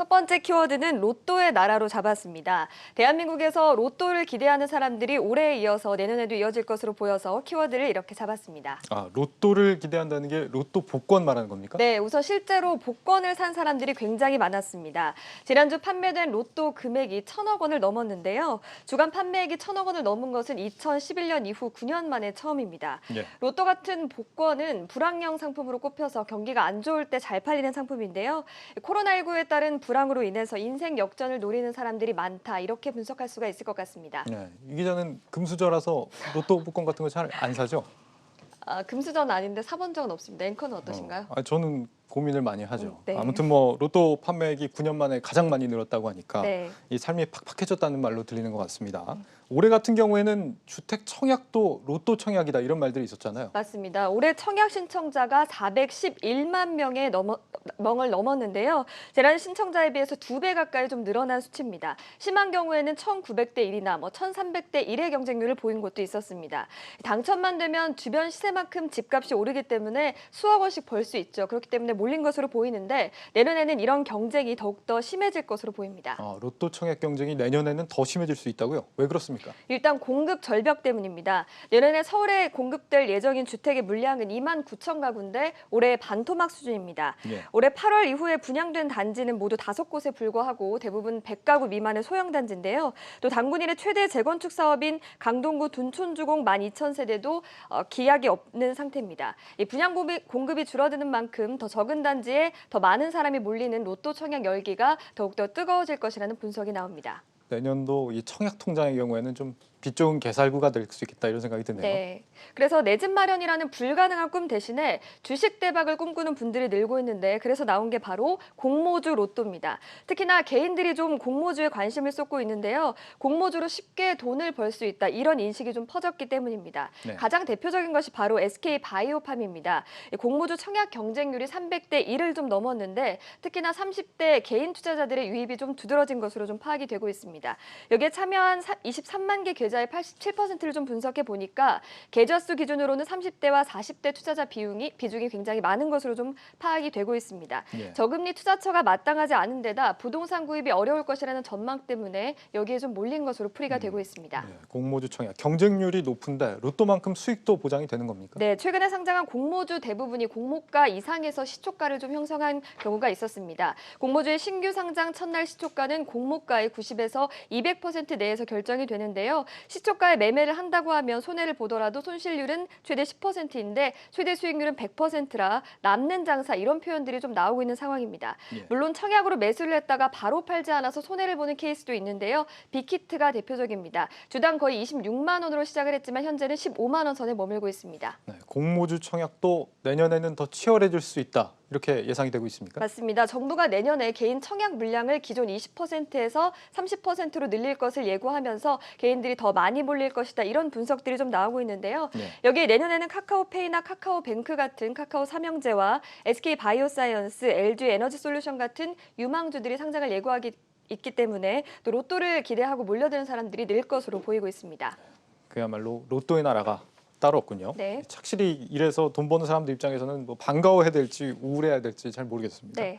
첫 번째 키워드는 로또의 나라로 잡았습니다. 대한민국에서 로또를 기대하는 사람들이 올해에 이어서 내년에도 이어질 것으로 보여서 키워드를 이렇게 잡았습니다. 아, 로또를 기대한다는 게 로또 복권 말하는 겁니까? 네, 우선 실제로 복권을 산 사람들이 굉장히 많았습니다. 지난주 판매된 로또 금액이 1,000억 원을 넘었는데요. 주간 판매액이 1,000억 원을 넘은 것은 2011년 이후 9년 만에 처음입니다. 예. 로또 같은 복권은 불황형 상품으로 꼽혀서 경기가 안 좋을 때 잘 팔리는 상품인데요. 코로나19에 따른 불황으로 인해서 인생 역전을 노리는 사람들이 많다, 이렇게 분석할 수가 있을 것 같습니다. 네, 이 기자는 금수저라서 로또 복권 같은 거 잘 안 사죠? 금수저는 아닌데 사본 적은 없습니다. 앵커는 어떠신가요? 저는 고민을 많이 하죠. 네. 아무튼 뭐 로또 판매액이 9년 만에 가장 많이 늘었다고 하니까 네. 이 삶이 팍팍해졌다는 말로 들리는 것 같습니다. 올해 같은 경우에는 주택 청약도 로또 청약이다 이런 말들이 있었잖아요. 맞습니다. 올해 청약 신청자가 411만 명을 넘었는데요. 지난 신청자에 비해서 2배 가까이 좀 늘어난 수치입니다. 심한 경우에는 1,900대 1이나 1,300대 1의 경쟁률을 보인 곳도 있었습니다. 당첨만 되면 주변 시세만큼 집값이 오르기 때문에 수억 원씩 벌 수 있죠. 그렇기 때문에 몰린 것으로 보이는데 내년에는 이런 경쟁이 더욱더 심해질 것으로 보입니다. 로또 청약 경쟁이 내년에는 더 심해질 수 있다고요? 왜 그렇습니까? 일단 공급 절벽 때문입니다. 내년에 서울에 공급될 예정인 주택의 물량은 2만 9천 가구인데 올해 반토막 수준입니다. 예. 올해 8월 이후에 분양된 단지는 모두 5곳에 불과하고 대부분 100가구 미만의 소형 단지인데요. 또 당군일의 최대 재건축 사업인 강동구 둔촌주공 12,000세대도 기약이 없는 상태입니다. 이 분양 공급이 줄어드는 만큼 더 적은 단지에 더 많은 사람이 몰리는 로또 청약 열기가 더욱더 뜨거워질 것이라는 분석이 나옵니다. 내년도 이 청약 통장의 경우에는 좀 빛 좋은 개살구가 될 수 있겠다 이런 생각이 드네요. 네. 그래서 내 집 마련이라는 불가능한 꿈 대신에 주식 대박을 꿈꾸는 분들이 늘고 있는데 그래서 나온 게 바로 공모주 로또입니다. 특히나 개인들이 좀 공모주에 관심을 쏟고 있는데요. 공모주로 쉽게 돈을 벌 수 있다, 이런 인식이 좀 퍼졌기 때문입니다. 네. 가장 대표적인 것이 바로 SK바이오팜입니다. 공모주 청약 경쟁률이 300대 1을 좀 넘었는데 특히나 30대 개인 투자자들의 유입이 좀 두드러진 것으로 좀 파악이 되고 있습니다. 여기에 참여한 23만 개 계좌의 87%를 좀 분석해 보니까 계좌 수 기준으로는 30대와 40대 투자자 비중이 굉장히 많은 것으로 좀 파악이 되고 있습니다. 예. 저금리 투자처가 마땅하지 않은 데다 부동산 구입이 어려울 것이라는 전망 때문에 여기에 좀 몰린 것으로 풀이가 되고 있습니다. 네, 공모주 청약 경쟁률이 높은데 로또만큼 수익도 보장이 되는 겁니까? 네, 최근에 상장한 공모주 대부분이 공모가 이상에서 시초가를 좀 형성한 경우가 있었습니다. 공모주의 신규 상장 첫날 시초가는 공모가의 90에서 200% 내에서 결정이 되는데요. 시초가에 매매를 한다고 하면 손해를 보더라도 손실률은 최대 10%인데 최대 수익률은 100%라 남는 장사, 이런 표현들이 좀 나오고 있는 상황입니다. 예. 물론 청약으로 매수를 했다가 바로 팔지 않아서 손해를 보는 케이스도 있는데요. 빅히트가 대표적입니다. 주당 거의 26만 원으로 시작을 했지만 현재는 15만 원 선에 머물고 있습니다. 네, 공모주 청약도 내년에는 더 치열해질 수 있다 이렇게 예상이 되고 있습니까? 맞습니다. 정부가 내년에 개인 청약 물량을 기존 20%에서 30%로 늘릴 것을 예고하면서 개인들이 더 많이 몰릴 것이다, 이런 분석들이 좀 나오고 있는데요. 네. 여기에 내년에는 카카오페이나 카카오뱅크 같은 카카오 삼형제와 SK바이오사이언스, LG에너지솔루션 같은 유망주들이 상장을 예고하기 있기 때문에 또 로또를 기대하고 몰려드는 사람들이 늘 것으로 보이고 있습니다. 그야말로 로또의 나라가 따로 없군요. 네. 착실히 이래서 돈 버는 사람들 입장에서는 뭐 반가워해야 될지 우울해야 될지 잘 모르겠습니다. 네.